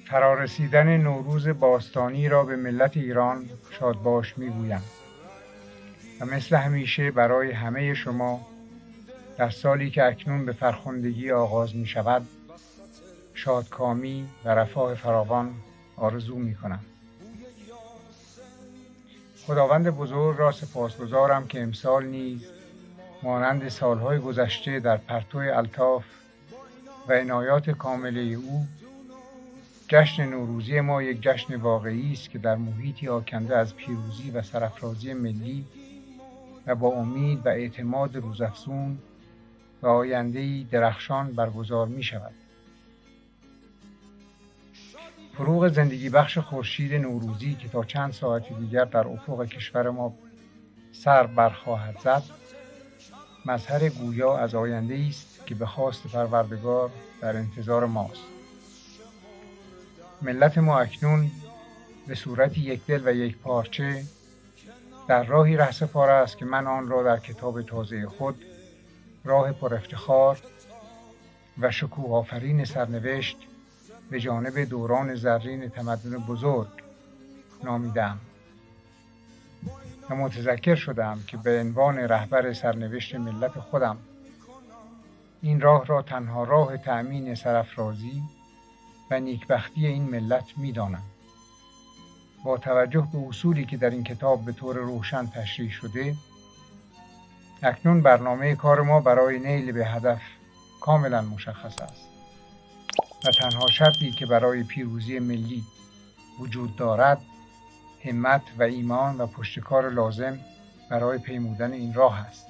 فرارسیدن نوروز باستانی را به ملت ایران شادباش می‌گویم و مثل همیشه برای همه شما در سالی که اکنون به فرخندگی آغاز می‌شود شادکامی و رفاه فراوان آرزو می‌کنم. خداوند بزرگ را سپاسگزارم که امسال نیز مانند سالهای گذشته در پرتو الطاف و عنایات کامله او جشن نوروزی ما یک جشن واقعی است که در محیطی آکنده از پیروزی و سرافرازی ملی و با امید و اعتماد روزافزون و آینده‌ای درخشان برگزار می شود. فروغ زندگی بخش خورشید نوروزی که تا چند ساعت دیگر در افق کشور ما سر برخواهد زد، مظهر گویا از آینده‌ای است که به خواست پروردگار در انتظار ماست. ملت ما اکنون به صورت یکدل و یک پارچه در راهی رهسپار است که من آن را در کتاب تازه خود راه پر افتخار و شکوه آفرین سرنوشت به جانب دوران زرین تمدن بزرگ نامیدم و متذکر شدم که به عنوان رهبر سرنوشت ملت خودم این راه را تنها راه تأمین سرافرازی و نیکبختی این ملت می‌دانم. با توجه به اصولی که در این کتاب به طور روشن تشریح شده، اکنون برنامه کار ما برای نیل به هدف کاملا مشخص است و تنها شرطی که برای پیروزی ملی وجود دارد همت و ایمان و پشتکار لازم برای پیمودن این راه است.